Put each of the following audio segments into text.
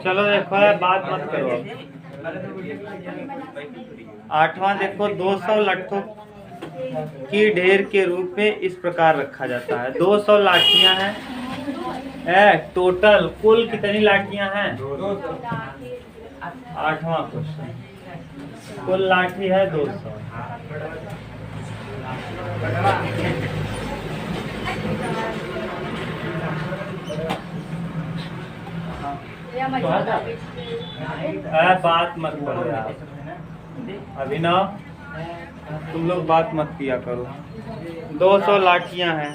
चलो देखो है, बात मत करो। आठवां देखो, 200 लट्ठों की ढेर के रूप में इस प्रकार रखा जाता है। 200 लाठियां हैं, टोटल कुल कितनी लाठियां हैं? 8वां क्वेश्चन, कुल लाठी है 200। बात मत करो यार, अभिनव तुम लोग बात मत किया करो। 200 लाठियां हैं,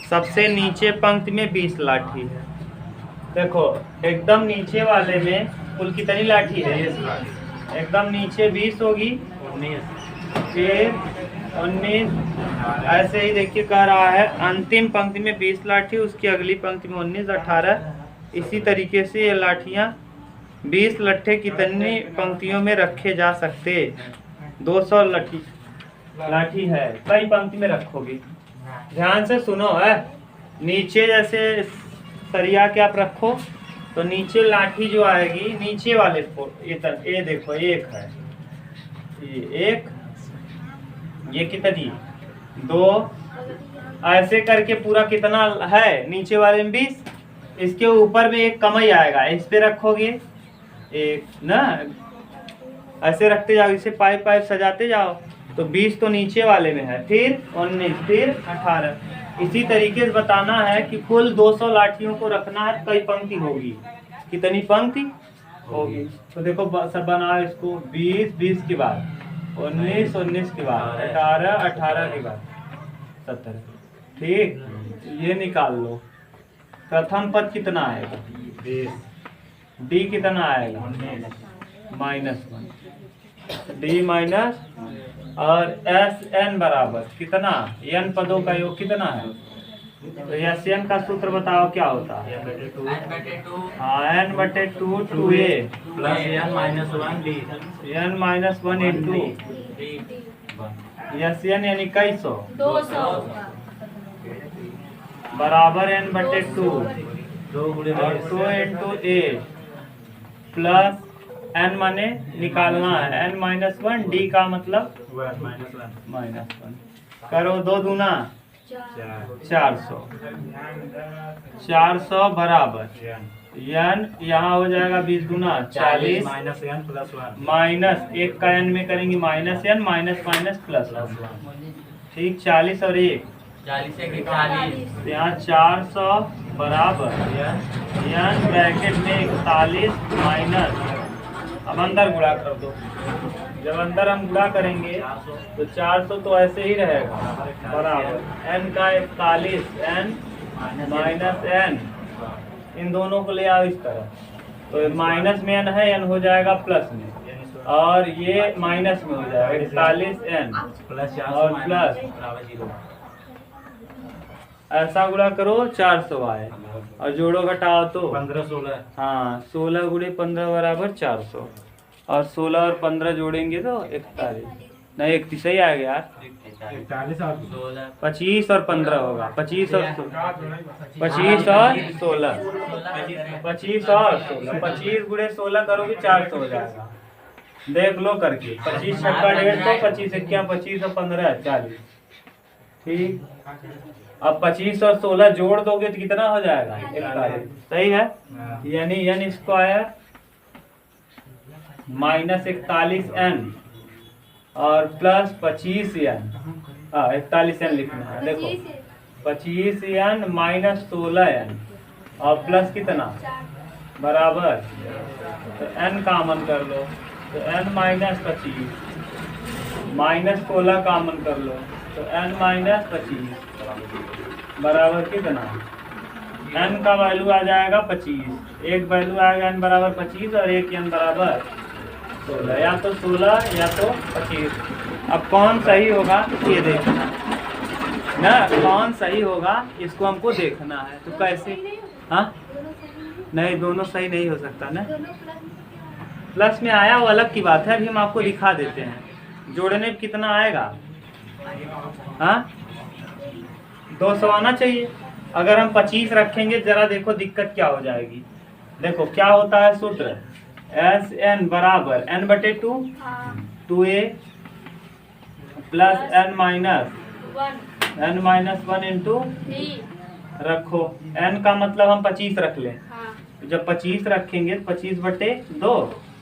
सबसे नीचे पंक्ति में 20 लाठी है। देखो एकदम नीचे वाले में कुल कितनी लाठी है? एकदम नीचे 20 होगी, फिर 19, ऐसे ही देखिए कह रहा है अंतिम पंक्ति में 20 लाठी, उसकी अगली पंक्ति में 19, 18। इसी तरीके से ये लाठियां 20 लट्ठे कितनी पंक्तियों में रखे जा सकते? 200 लाठी है, कई पंक्ति में रखोगे? ध्यान से सुनो है, नीचे जैसे सरिया के आप रखो तो नीचे लाठी जो आएगी नीचे वाले ये देखो एक है, ये एक, ये कितनी? 2, ऐसे करके पूरा कितना है नीचे वाले में 20, इसके ऊपर में एक कमई आएगा, इस पे रखोगे एक ना, ऐसे रखते जाओ, इसे पाइप पाइप सजाते जाओ तो 20 तो नीचे वाले में है, फिर 19, फिर 18। इसी तरीके से बताना है कि कुल 200 लाठियों को रखना है, कई पंक्ति होगी, कितनी पंक्ति होगी? तो देखो सब बनाओ इसको, 20, 20 के बाद 19, 19 के बाद 18, 18 के बाद 17। ठीक, ये निकाल लो। प्रथम पद कितना आएगा? 20। डी कितना आएगा? -1। डी माइनस, और एस एन बराबर कितना? एन पदों का योग कितना है? तो एस एन का सूत्र बताओ क्या होता है? n/2 2a plus n-1 d, n-1 into s n यानी 200 बराबर n/2 और 2 इंटू ए प्लस n माने निकालना है, n-1, d का मतलब -1। करो 2 दूना 400, 400 बराबर n, यहाँ हो जाएगा 20 गुना 40 माइनस n प्लस 1, माइनस 1 का n में करेंगे -n, माइनस माइनस प्लस 1। ठीक, 40 और 1 40, यहाँ 400 बराबर n ब्रैकेट में 41 माइनस, अब अंदर गुणा कर दो। जब अंदर हम गुणा करेंगे तो 400 तो ऐसे ही रहेगा बराबर n का 41, n माइनस n, इन दोनों को ले आओ इस तरह, तो माइनस में n है, n हो जाएगा प्लस में, और ये माइनस में हो जाएगा 41 n और प्लस, ऐसा गुणा करो 400 आए, और जोड़ो घटाओ तो 15, 16। हाँ, 16 गुणे 15 बराबर 400, और 16 और 15 जोड़ेंगे तो 41, नहीं 31 सही आएगा यार, 41 और 16, 25 और 15 होगा, 25 और 16, 25 और 16, 25 गुणे 16 करोगे 400 हो जाएगा, देख लो करके, 25 छक्का 150, 25 इक्या 25 और 15 40। ठीक, अब 25 और 16 जोड़ दोगे तो कितना हो जाएगा? 41। सही है, यानी n स्क्वायर माइनस 41n और प्लस 25n, 41n लिखना है, देखो 25n माइनस 16n और प्लस कितना बराबर, तो n कॉमन कर लो, तो n माइनस 25 माइनस 16 कॉमन कर लो, तो n माइनस 25 बराबर कितना? n का वैल्यू आ जाएगा 25, एक वैल्यू आएगा n बराबर 25 और एक n बराबर 16, या तो 16 या तो 25। अब कौन सही होगा ये देखना ना, कौन सही होगा इसको हमको देखना है। तो कैसे? हाँ, नहीं दोनों सही नहीं हो सकता ना, प्लस में आया वो अलग की बात है, अभी हम आपको दिखा देते हैं। जोड़ने में कितना आएगा? हाँ, 200 आना चाहिए, अगर हम 25 रखेंगे जरा देखो दिक्कत क्या हो जाएगी। देखो क्या होता है सूत्र, एस एन बराबर n बटे 2 2a plus n minus 1 into रखो n का मतलब हम 25 रख लें। तो जब 25 रखेंगे तो 25 बटे 2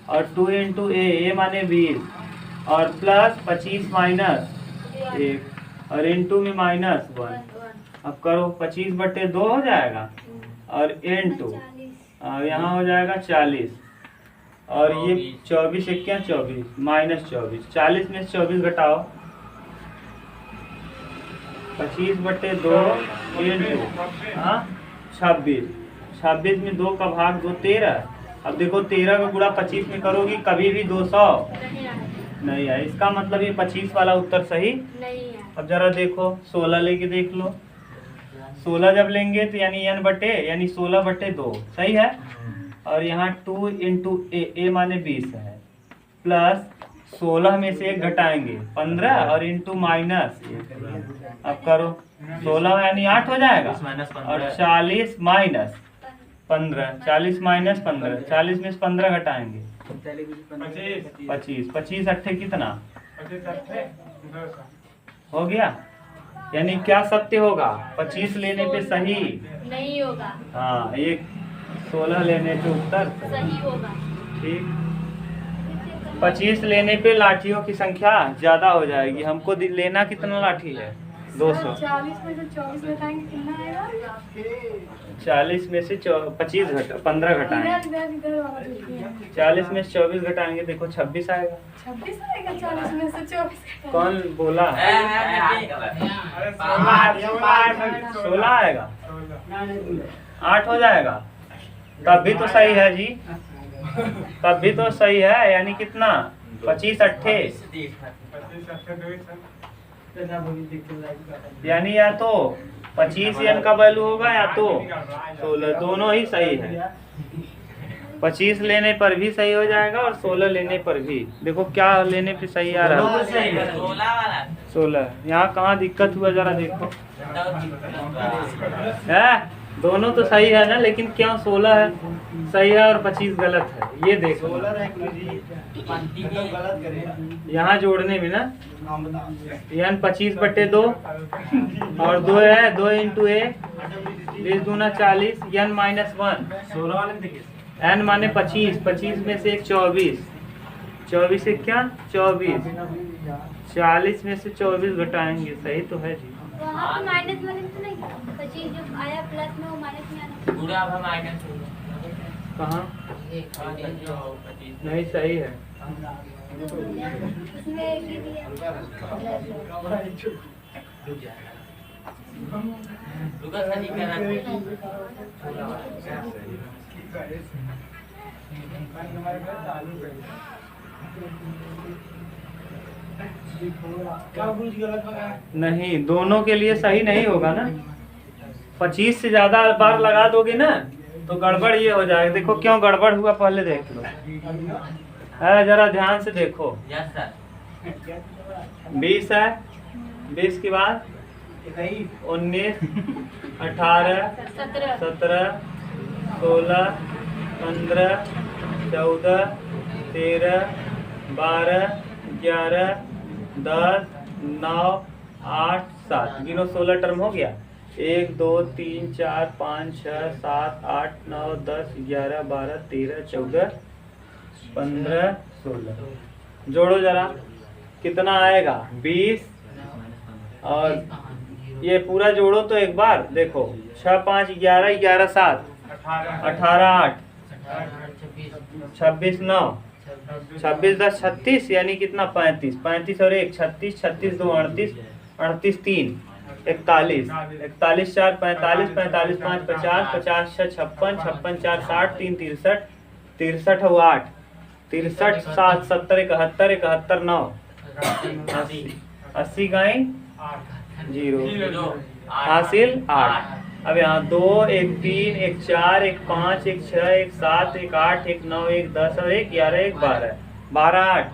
और 2 इंटू ए माने 20 और प्लस 25 माइनस 1 और इंटू में माइनस 1। अब करो 25 बटे 2 हो जाएगा और इंटू यहाँ हो जाएगा 40 और ये 24 एक क्या 24 माइनस 24 40 में से 24 घटाओ 25 बटे 2 इंटू 26 में 2 का भाग 2 13। अब देखो 13 का गुणा 25 में करोगी कभी भी 200 नहीं है, इसका मतलब ये 25 वाला उत्तर सही नहीं है। अब जरा देखो 16 लेके देख लो, 16 जब लेंगे तो यानी n बटे यानी 16 बटे 2 सही है। और यहाँ 2 इंटू ए माने 20 है प्लस 16 में से 1 घटाएंगे 15 और इंटू माइनस। अब करो 16 यानी 8 हो जाएगा और 40 माइनस 15 40 माइनस 15 40 में से 15 घटाएंगे 25 25 अट्ठे कितना हो गया। यानी क्या सत्य होगा 25 लेने पे सही नहीं होगा। हाँ, एक 16 लेने पे उत्तर सही होगा। ठीक, 25 लेने पे लाठियों की संख्या ज्यादा हो जाएगी। हमको लेना कितना लाठी है 200। 40 में से 24 घटाएंगे कितना आएगा? 40 में से 25 15 घटाएंगे 40 में से 24 घटाएंगे देखो 26 आएगा। 26 आएगा 40 में से 24। कौन बोला? 16 आएगा 8 हो जाएगा तब भी तो सही है जी, तब भी तो सही है। यानी कितना 25 अट्ठे यानी या तो 25 n का वैल्यू होगा या तो 16, दोनों ही सही है। 25 लेने पर भी सही हो जाएगा और 16 लेने पर भी। देखो क्या लेने पे सही आ रहा है 16। यहाँ कहाँ दिक्कत हुआ जरा देखो है, दोनों तो सही है ना, लेकिन क्यों 16 है सही है और 25 गलत है ये देखो। यहाँ जोड़ने में ना यानी 25 बटे 2 और 2 है 2 इंटू ए 20 दूना 40 n माइनस 1 n माने 25 25 में से एक 24 एक क्या 24 40 में से 24 घटाएंगे सही तो है जी। वहाँ पे माइनस तो नहीं, 25 जब आया प्लस में वो माइनस में आना पूरा माइनस कहाँ नहीं सही है। उसमें एक ही दिया। नहीं, दोनों के लिए सही नहीं होगा ना। 25 से ज्यादा बार लगा दोगे ना तो गड़बड़ ये हो जाएगा। देखो क्यों गड़बड़ हुआ पहले देख लो है, जरा ध्यान से देखो। 20 है 20 के बाद 19 18 17 16 15 14 13 12 11 10 9 8 7 गिनो 16 टर्म हो गया। 1 2 3 4 5 6 7 8 9 10 11 12 13 14 15 16 जोड़ो जरा कितना आएगा 20 और ये पूरा जोड़ो तो एक बार देखो 6 5 11 11 7 18 8 26 9 26 10 36 यानी कितना 35 35 और 1 36 36 2 38 38 3 41 41 4 45 45 5 50 50 6 56 56 4 60 3 63 63 और 8 63 7 70 71 71 9 80 गाय 0 हासिल 8। अब यहाँ 2 1 3 1 4 1 5 1 6 1 7 1 8 1 9 1 10 और 1 11 1 12 12 8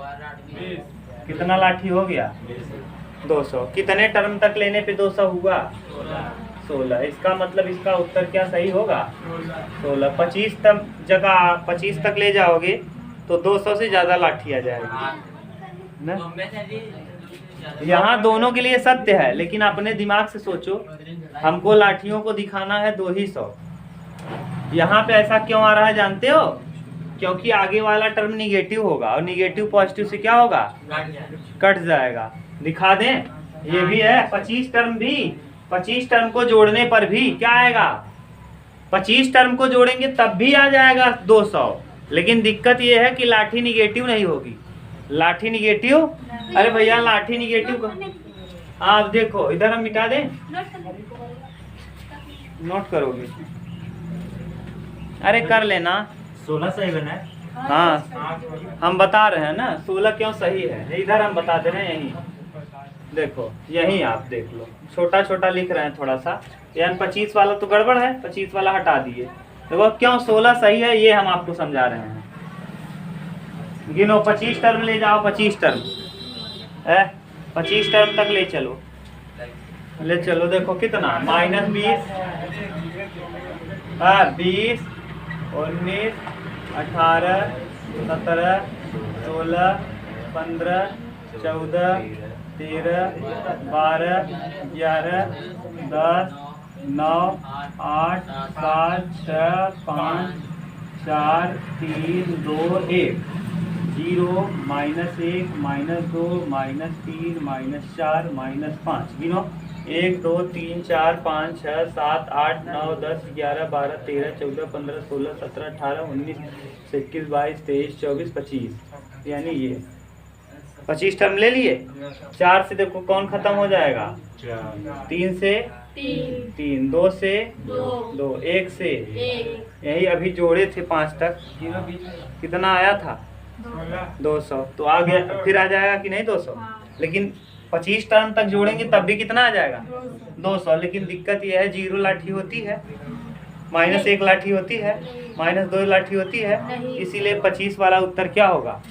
कितना लाठी हो गया 200। कितने टर्म तक लेने पे 200 हुआ 16। इसका मतलब इसका उत्तर क्या सही होगा? 16। 25 तक जगह 25 तक ले जाओगे तो 200 से ज़्यादा लाठी आ जाएगी ना। यहाँ दोनों के लिए सत्य है, लेकिन अपने दिमाग से सोचो, हमको लाठियों को दिखाना है 200। यहाँ पे ऐसा क्यों आ रहा है जानते हो? क्योंकि आगे वाला टर्म निगेटिव होगा और निगेटिव पॉजिटिव से क्या होगा? कट जाएगा। दिखा दें, ये भी है 25 टर्म भी। 25 टर्म को जोड़ने पर भी क्या आएगा? 25 टर्म को जोड़ेंगे तब भी आ जाएगा 200। लेकिन दिक्कत ये है कि लाठी निगेटिव नहीं होगी। लाठी निगेटिव, अरे भैया लाठी निगेटिव आप देखो इधर, हम मिटा दें, नोट करोगे? अरे कर लेना। 16 सही बना है। हाँ हम बता रहे हैं ना 16 क्यों सही है, इधर हम बता दे रहे हैं। यहीं देखो, यहीं आप देख लो, छोटा छोटा लिख रहे हैं थोड़ा सा, यानी 25 वाला तो गड़बड़ है, 25 वाला हटा दिए। देखो क्यों 16 सही है, ये हम आपको समझा रहे हैं। गिनो, 25 टर्म ले जाओ, 25 टर्म है, 25 टर्म तक ले चलो, ले चलो। देखो कितना, -20, 20, 19, 18, 17, 16, 15, 14, 13, 12, 11, 10, 9, 8, 7, 6, 5, 4, 3, 2, 1, 0, -1, -2, -3, -4, -5। गिनो, 1, 2, 3, 4, 5, 6, 7, 8, 9, 10, 11, 12, 13, 14, 15, 16, 17, 18, 19, 21, 22, 23, 24, 25। यानी ये 25 टर्म ले लिए। 4 से देखो कौन खत्म हो जाएगा? 3 से 3, 2 से 2, 1 से, यही अभी जोड़े थे 5 तक, कितना आया था? 200। तो आ गया, फिर आ जाएगा कि नहीं 200? लेकिन 25 टर्म तक जोड़ेंगे तब भी कितना आ जाएगा? 200। लेकिन दिक्कत यह है 0 लाठी होती है, -1 लाठी होती है, -2 लाठी होती है, इसीलिए 25 वाला उत्तर क्या होगा?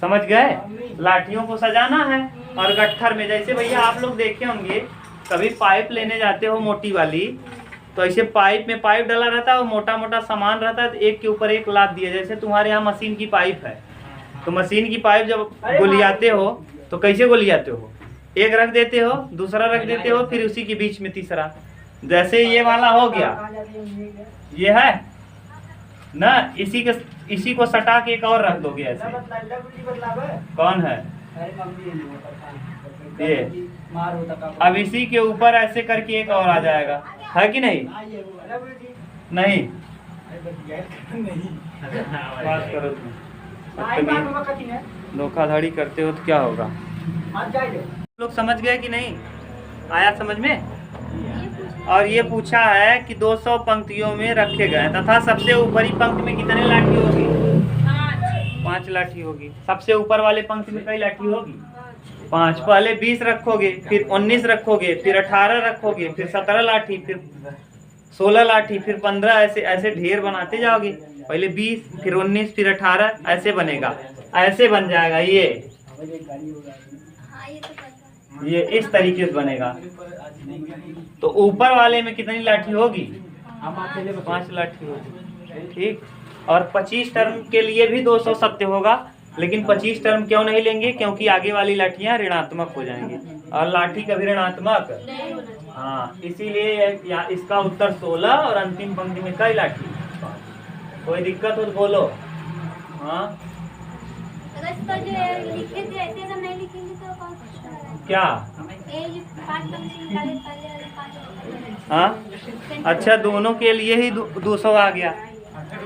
समझ गए? लाठियों को सजाना है और गट्ठर में, जैसे भैया आप लोग देखे होंगे कभी पाइप लेने जाते हो मोटी वाली, तो ऐसे पाइप में पाइप डाला रहता है और मोटा मोटा सामान रहता है, तो एक के ऊपर एक लाद दिया। जैसे तुम्हारे यहाँ मशीन की पाइप है, तो मशीन की पाइप जब गोलियाते हो तो कैसे गोलियाते हो? एक रख देते हो, दूसरा रख देते हो, फिर उसी के बीच में तीसरा। जैसे ये वाला हो गया, ये है ना, इसी को सटा के एक और रख दोगे ऐसे। कौन है ये? अब इसी के ऊपर ऐसे करके एक और आ जाएगा, है कि नहीं? नहीं बात करो तुम, धोखाधड़ी करते हो तो क्या होगा? लोग समझ गए कि नहीं? आया समझ में? और ये पूछा है कि 200 पंक्तियों में रखे गए तथा सबसे ऊपरी पंक्ति में कितने लाठी होगी? 5 लाठी होगी। सबसे ऊपर वाले पंक्ति में कई लाठी होगी? 5। पहले 20 रखोगे, फिर 19 रखोगे, फिर 18 रखोगे, फिर 17 लाठी, फिर 16 लाठी, फिर 15, ऐसे ऐसे ढेर बनाते जाओगे। पहले 20, फिर 19, फिर 18, ऐसे बनेगा, ऐसे बन जाएगा ये इस तरीके से बनेगा। तो ऊपर वाले में कितनी लाठी होगी? 5 लाठी होगी, ठीक। और 25 टर्म के लिए भी 200 सत्य होगा, लेकिन 25 टर्म क्यों नहीं लेंगे? क्योंकि आगे वाली लाठियां ऋणात्मक हो जाएंगी और लाठी कभी ऋणात्मक, हाँ, इसीलिए इसका उत्तर 16 और अंतिम पंक्ति में कई लाठी। कोई दिक्कत हो तो बोलो। हाँ क्या? हाँ अच्छा, दोनों के लिए ही 200 आ गया,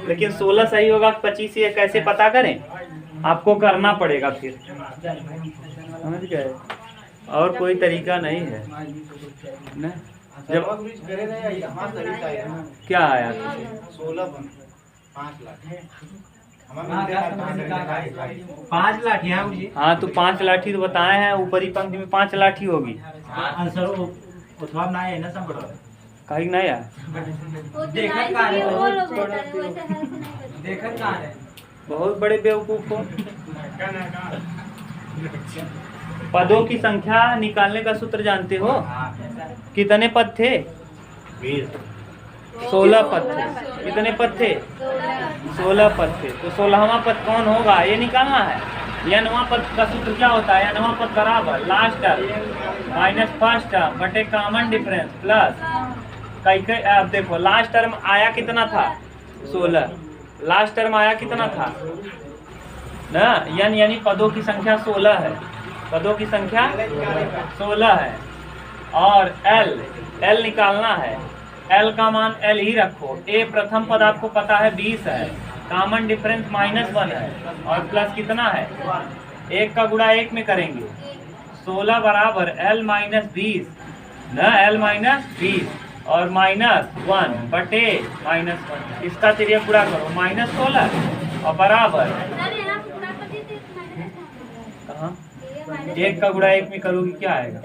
लेकिन 16 सही होगा, 25 ये कैसे पता करें? आपको करना पड़ेगा फिर, समझ गए? और कोई तरीका नहीं है ना। जब क्या आया? 5 लाठियाँ। हाँ तो 5 लाठी तो बताए हैं, ऊपरी पंक्ति में 5 लाठी होगी। आंसर उठवा ना है ना, सब कहीं नहीं है, देखत कहाँ है? बहुत बड़े बेवकूफ हो। पदों की संख्या निकालने का सूत्र जानते हो? कितने पद थे? 16 पद थे। कितने पद थे? 16 पद थे। तो 16वां पद कौन होगा ये निकालना है। nवां पद का सूत्र क्या होता है? nवां पद बराबर last term minus first term बटे कॉमन डिफरेंस प्लस कई अब देखो लास्ट टर्म आया कितना था? 16। लास्ट टर्म आया कितना था ना? यानी पदों की संख्या 16 है। पदों की संख्या 16 है और एल निकालना है। एल का मान एल ही रखो। ए प्रथम पद आपको पता है 20 है, कॉमन डिफरेंस -1 है और प्लस कितना है? 1 का गुणा 1 में करेंगे। 16 बराबर एल माइनस 20 न, एल माइनस 20 और -1 बटे -1। इसका तिर्यक गुणा करो -16 और बराबर कहाँ? 1 का गुणा 1 में करोगी क्या आएगा?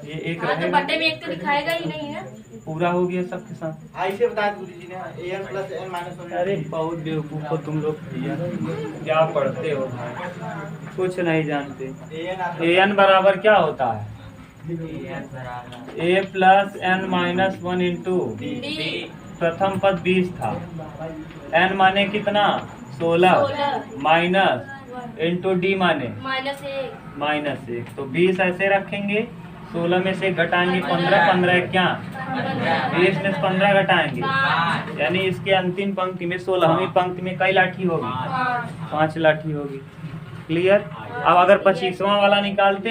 ये 1 हाँ, तो रहेगा। बटे में 1 तो दिखाएगा ही नहीं है। पूरा हो गया सबके साथ। ऐसे बता गुरु जी ने an + n - 1। अरे बहुत बेवकूफ हो तुम लोग भैया, क्या पढ़ते हो भाई, कुछ नहीं जानते। an बराबर क्या होता है? a + n - 1 इंटू प्रथम पद 20 था, n माने कितना? 16 माइनस इंटू डी माने -1 तो 20 ऐसे रखेंगे। 16 में से घटाएंगे 15, 15 क्या 20 में से 15 घटाएंगे, यानी इसके अंतिम पंक्ति में 16वीं पंक्ति में कई लाठी होगी? 5 लाठी होगी। क्लियर? अब अगर 25वां वाला निकालते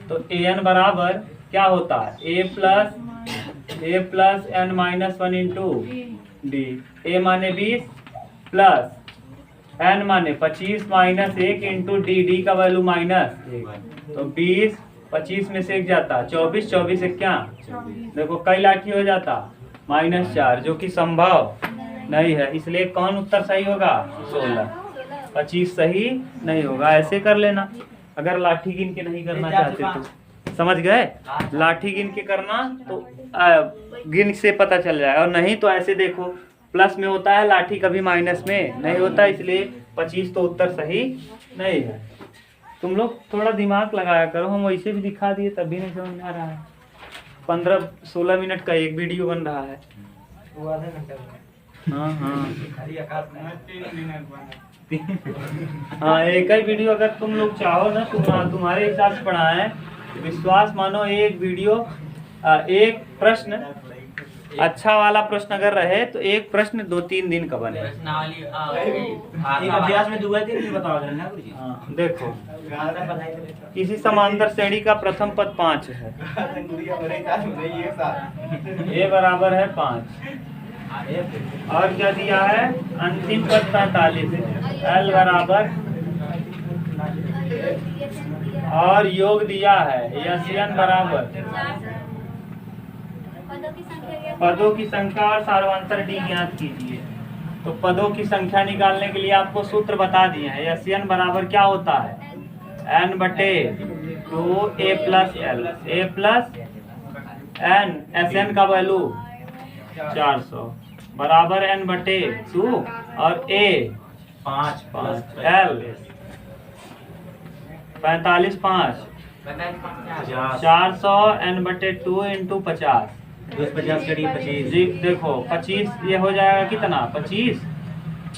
तो an बराबर क्या होता है? a + n - 1 into D. a माने 20 प्लस n माने 25 माइनस 1 इंटू डी का वैल्यू -1 तो 20 25 में से 1 जाता 24, 24 1 क्या देखो कई लाठी हो जाता -4 जो कि संभव नहीं है, इसलिए कौन उत्तर सही होगा? 16। 25 सही नहीं होगा। ऐसे कर लेना अगर लाठी गिन के नहीं करना चाहते तो। समझ गए? लाठी गिन के करना तो गिन से पता चल जाएगा, और नहीं तो ऐसे देखो प्लस में होता है लाठी, कभी माइनस में नहीं होता, इसलिए 25 तो उत्तर सही नहीं है। तुम लोग थोड़ा दिमाग लगाया करो, हम वैसे भी दिखा दिए तब भी नहीं समझ में आ रहा है। 15-16 मिनट का एक वीडियो बन रहा है। हाँ हाँ एक ही वीडियो अगर तुम लोग चाहो ना तुम्हारे हिसाब से पढ़ाएं, विश्वास मानो एक वीडियो एक प्रश्न अच्छा वाला प्रश्न अगर रहे तो एक प्रश्न 2-3 दिन का बने। एक अभ्यास में 2-3 दिन बताओ ना गुरुजी। हाँ देखो, किसी समांतर श्रेणी का प्रथम पद 5 है, a बराबर है 5 और क्या दिया है? अंतिम पद 45 है, l बराबर और योग दिया है n बराबर पदों की संख्या और सार्वंतर डी ज्ञात कीजिए। तो पदों की संख्या निकालने के लिए आपको सूत्र बता दिए हैं। n बराबर क्या होता है? n बटे 2a + l, a + n, Sn का वैल्यू 400 बराबर n बटे 2 और a 5 l 45 5 400 n बटे 2 इंटू 50 50 कड़ी 25 जी देखो 25 ये हो जाएगा कितना? 25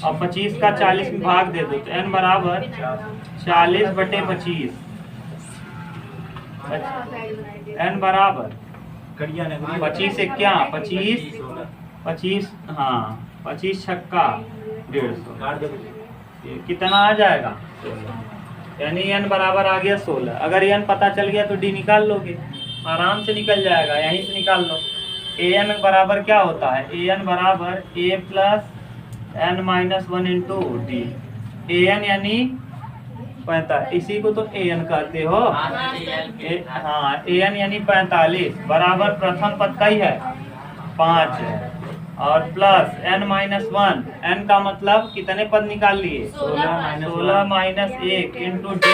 और 25 का 40 में भाग दे दो तो n बराबर 40 बटे 25 n बराबर 25 से क्या 25 हाँ 25 छक्का 150 ये कितना आ जाएगा? यानी n बराबर आ गया 16। अगर n पता चल गया तो d निकाल लोगे, आराम से निकल जाएगा, यहीं से निकाल लो। an बराबर क्या होता है? an बराबर a + n - 1 into D. an यानी 45, इसी को तो an कहते हो। हाँ an यानी 45 बराबर प्रथम पद का ही है 5 है और प्लस n - 1, n का मतलब कितने पद निकाल लिए? 16 माइनस 1 इंटू डी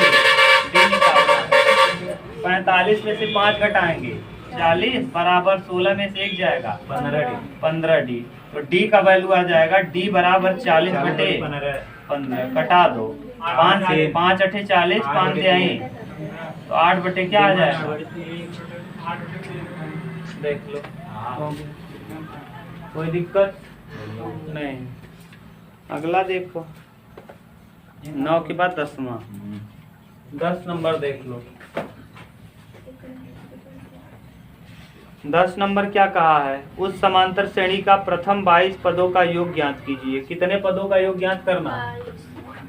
निकालना है। 45 में से 5 घटाएंगे 40 बराबर 16 में से 1 जाएगा 15 डी तो डी का वैल्यू आ जाएगा डी बराबर 40 बटे 15 कटा दो 5 से 5 8 40 5 से आई तो 8 बटे क्या आ जाएगा देख लो। कोई दिक्कत नहीं। अगला देखो 9 के बाद 10वां 10 नंबर देख लो। 10 नंबर क्या कहा है? उस समांतर श्रेणी का प्रथम 22 पदों का योग ज्ञात कीजिए। कितने पदों का योग ज्ञात करना है?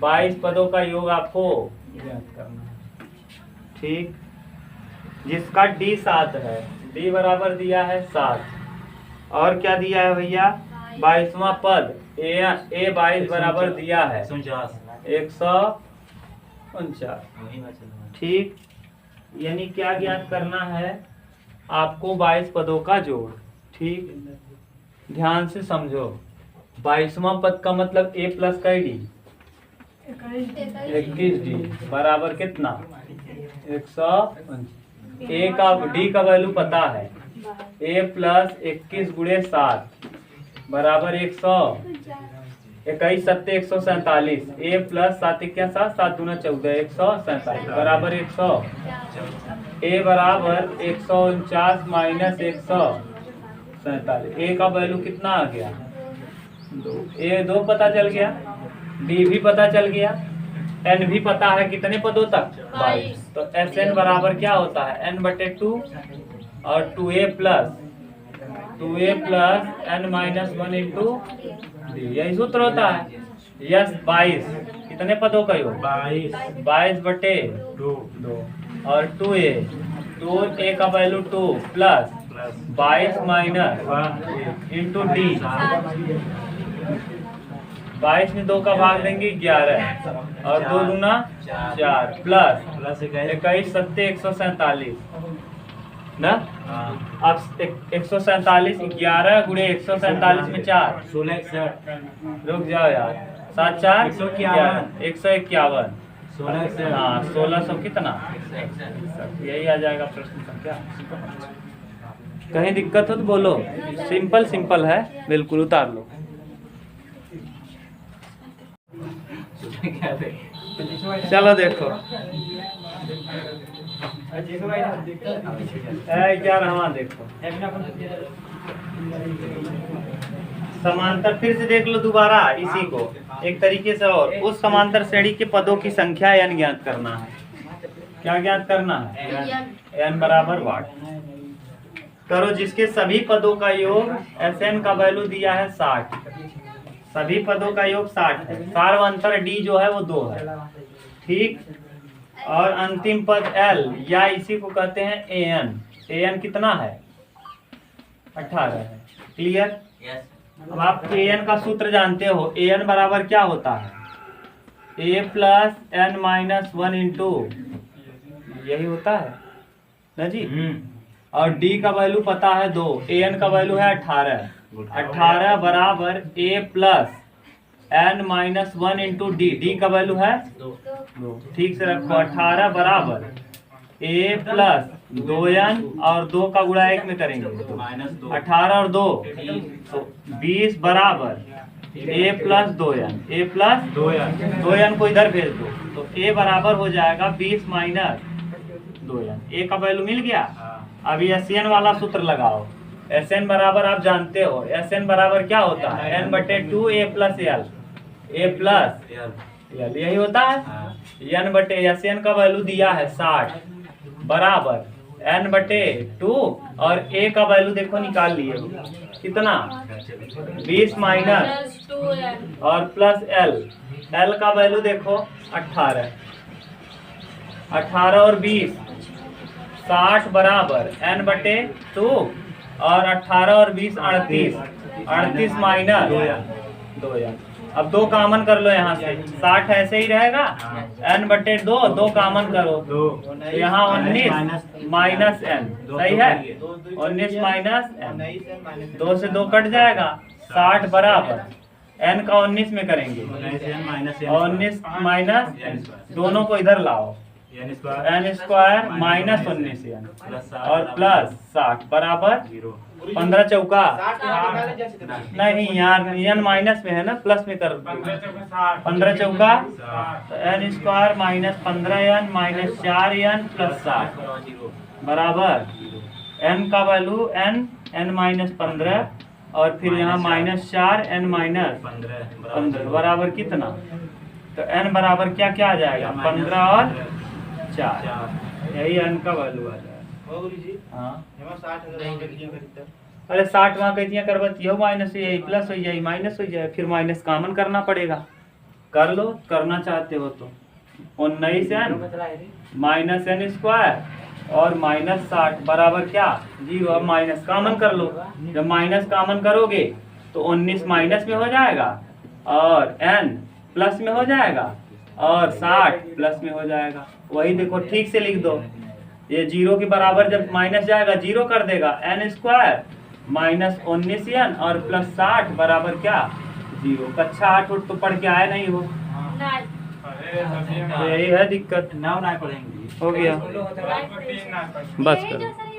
22 पदों का योग आपको ज्ञात करना है। ठीक, जिसका D 7 है। D बराबर दिया है 7 और क्या दिया है भैया? 22वां पद A 22 बराबर दिया है 149। ठीक, यानी क्या ज्ञात करना है आपको? 22 पदों का जोड़। ठीक, ध्यान से समझो। 22वां पद का मतलब A प्लस का D 21D बराबर कितना? 149। A का D का वैल्यू पता है। A प्लस 21 गुणे 7 बराबर 100। 21 सत्ते 147। A प्लस 7 क्या 7 7 दूना 14 147 बराबर 100। A बराबर 149 माइनस 147। A का वैल्यू कितना आ गया? 2। A 2 पता चल गया, D भी पता चल गया, N भी पता है। कितने पदों तक? 22। तो Sn बराबर क्या होता है? n/2 और 2a plus n minus 1 into D, यही सूत्र होता है। यस 22 कितने पदों का योग? 22/2 और 2a का value 2 plus 22 minus into D। 22 में 2 का भाग देंगे 11 और 2 दूना 4 प्लस 21 सत्ते 147 ना। अब 147 11 गुणे 147 में 4 16 रुक जाओ यार 7 4 151 हाँ 1600 कितना? यही आ जाएगा प्रश्न संख्या। कहीं दिक्कत हो तो बोलो। सिंपल सिंपल है बिल्कुल, उतार लो। चलो देखो 11वां देखो समांतर। फिर से देख लो दोबारा इसी को एक तरीके से। और उस समांतर श्रेणी के पदों की संख्या n ज्ञात करना है। क्या ज्ञात करना है? n बराबर वाट करो जिसके सभी पदों का योग Sn का वैल्यू दिया है 60। सभी पदों का योग 60 है। सार्वंतर D जो है वो 2 है। ठीक, और अंतिम पद L या इसी को कहते हैं an कितना है? 18 है। क्लियर? अब आप an का सूत्र जानते हो। an बराबर क्या होता है? A plus n minus 1 into, यही होता है ना जी। और D का वैल्यू पता है 2, an का वैल्यू है 18 बराबर A plus n minus 1 into D का वैल्यू है 2। ठीक से रखो। 18 बराबर A प्लस 2n और 2 का गुणा 1 में करेंगे 18 और 2 तो 20 बराबर A प्लस 2n को इधर भेज दो तो A बराबर हो जाएगा 20 माइनस 2n। A का वैल्यू मिल गया। अभी Sn वाला सूत्र लगाओ। Sn बराबर आप जानते हो। Sn बराबर क्या होता है? n/2 A plus L। A plus L यही होता है। n/Sn का वैल्यू दिया है 60 बराबर n/2 और A का वैल्यू देखो निकाल लिए कितना? 20 माइनस और प्लस L का वैल्यू देखो 18 और 20 60 बराबर n/2 और 18 और 20 38 माइनस 2n। अब 2 कामन कर लो यहाँ से। 60 ऐसे ही रहेगा। n/2 2 कामन करो तो यहाँ 19 माइनस n। सही है? 19 माइनस n 2 से 2 कट जाएगा। 60 बराबर n का 19 में करेंगे 19 माइनस n। दोनों को इधर लाओ n स्क्वायर माइनस 19n और प्लस 60 बराबर 15 चौका नहीं यार n माइनस में है ना, प्लस में कर 15 चौका तो n square minus 15n minus 4n plus 60 बराबर n का वैल्यू n-15 और फिर यहाँ -4 n-15 बराबर कितना? तो n बराबर क्या क्या आ जाएगा? 15 और 4, यही n का वैल्यू आ जाएगा। हो गुरुजी हाँ एमा 60,000 कर दिया करी अरे 60 वहाँ कैतियाँ करबत यह माइनस हो जाए प्लस हो जाए माइनस हो जाए, फिर माइनस कॉमन करना पड़ेगा। कर लो, करना चाहते हो तो। 19n माइनस n स्क्वायर और -60 बराबर क्या? 0। अब माइनस कॉमन कर लो। जब माइनस कॉमन करोगे तो 19 माइनस में हो जाएगा और n प्लस में हो जाएगा और 60 प्लस में हो जाएगा। वही देखो, ठीक से लिख दो। ये 0 के बराबर जब माइनस जाएगा 0 कर देगा। n स्क्वायर माइनस 19n और प्लस 60 बराबर क्या? 0। कक्षा 8 तो पढ़ के आए नहीं हो, नहीं तो यही है दिक्कत। नाव ना पढ़ेंगे। हो गया, नहीं बस यही करो। जो सर